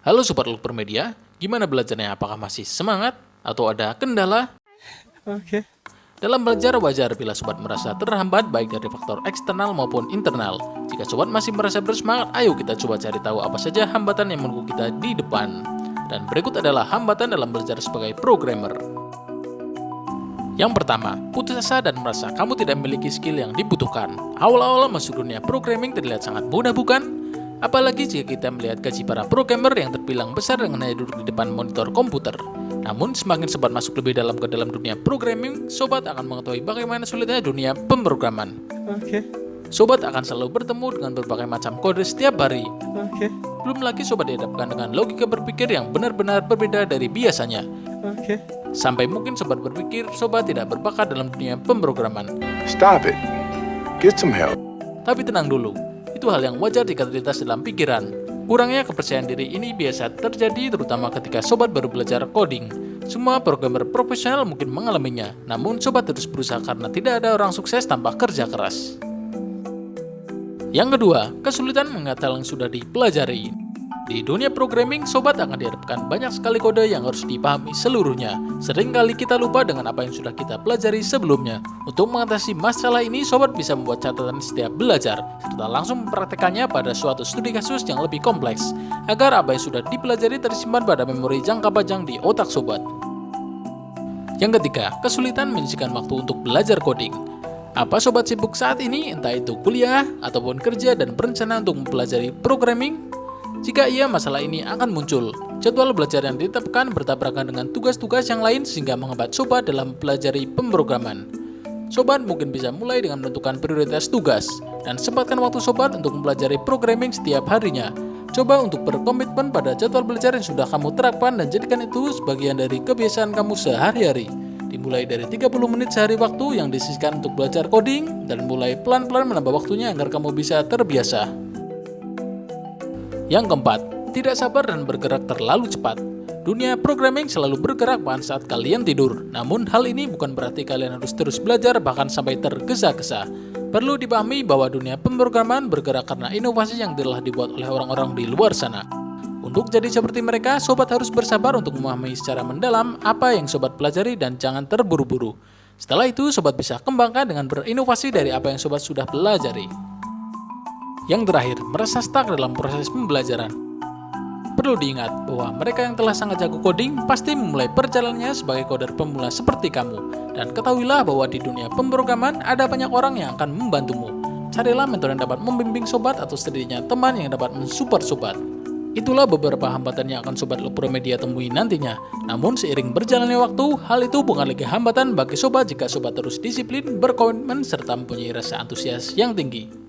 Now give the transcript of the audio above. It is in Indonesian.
Halo Sobat Lukper Media, gimana belajarnya? Apakah masih semangat atau ada kendala? Oke. Dalam belajar wajar bila Sobat merasa terhambat baik dari faktor eksternal maupun internal. Jika Sobat masih merasa bersemangat, ayo kita coba cari tahu apa saja hambatan yang menunggu kita di depan. Dan berikut adalah hambatan dalam belajar sebagai programmer. Yang pertama, putus asa dan merasa kamu tidak memiliki skill yang dibutuhkan. Awal-awal masuk dunia programming terlihat sangat mudah, bukan? Apalagi jika kita melihat gaji para programmer yang terbilang besar dengan hanya duduk di depan monitor komputer. Namun semakin Sobat masuk lebih dalam ke dalam dunia programming, Sobat akan mengetahui bagaimana sulitnya dunia pemrograman. Oke. Sobat akan selalu bertemu dengan berbagai macam kode setiap hari. Oke. Belum lagi Sobat dihadapkan dengan logika berpikir yang benar-benar berbeda dari biasanya. Oke. Sampai mungkin Sobat berpikir Sobat tidak berbakat dalam dunia pemrograman. Stop it. Get some help. Tapi tenang dulu, itu hal yang wajar jika terlintas dalam pikiran. Kurangnya kepercayaan diri ini biasa terjadi terutama ketika Sobat baru belajar coding. Semua programmer profesional mungkin mengalaminya, namun Sobat terus berusaha karena tidak ada orang sukses tanpa kerja keras. Yang kedua, kesulitan mengingat hal yang sudah dipelajari. Di dunia programming, Sobat akan dihadapkan banyak sekali kode yang harus dipahami seluruhnya. Seringkali kita lupa dengan apa yang sudah kita pelajari sebelumnya. Untuk mengatasi masalah ini, Sobat bisa membuat catatan setiap belajar, serta langsung mempraktekannya pada suatu studi kasus yang lebih kompleks, agar apa yang sudah dipelajari tersimpan pada memori jangka panjang di otak Sobat. Yang ketiga, kesulitan menyisihkan waktu untuk belajar coding. Apa Sobat sibuk saat ini, entah itu kuliah ataupun kerja dan berencana untuk mempelajari programming? Jika iya, masalah ini akan muncul. Jadwal belajar yang ditetapkan bertabrakan dengan tugas-tugas yang lain sehingga menghambat Sobat dalam mempelajari pemrograman. Sobat mungkin bisa mulai dengan menentukan prioritas tugas dan sempatkan waktu Sobat untuk mempelajari programming setiap harinya. Coba untuk berkomitmen pada jadwal belajar yang sudah kamu terapkan dan jadikan itu sebagian dari kebiasaan kamu sehari-hari. Dimulai dari 30 menit sehari waktu yang disisihkan untuk belajar coding dan mulai pelan-pelan menambah waktunya agar kamu bisa terbiasa. Yang keempat, tidak sabar dan bergerak terlalu cepat. Dunia programming selalu bergerak bahkan saat kalian tidur. Namun hal ini bukan berarti kalian harus terus belajar bahkan sampai tergesa-gesa. Perlu dipahami bahwa dunia pemrograman bergerak karena inovasi yang telah dibuat oleh orang-orang di luar sana. Untuk jadi seperti mereka, Sobat harus bersabar untuk memahami secara mendalam apa yang Sobat pelajari dan jangan terburu-buru. Setelah itu, Sobat bisa kembangkan dengan berinovasi dari apa yang Sobat sudah pelajari. Yang terakhir, merasa stuck dalam proses pembelajaran. Perlu diingat bahwa mereka yang telah sangat jago coding pasti memulai perjalanannya sebagai coder pemula seperti kamu. Dan ketahuilah bahwa di dunia pemrograman ada banyak orang yang akan membantumu. Carilah mentor yang dapat membimbing Sobat atau setidaknya teman yang dapat mensupport Sobat. Itulah beberapa hambatan yang akan Sobat Lukper Media temui nantinya. Namun seiring berjalannya waktu, hal itu bukan lagi hambatan bagi Sobat jika Sobat terus disiplin, berkomitmen, serta mempunyai rasa antusias yang tinggi.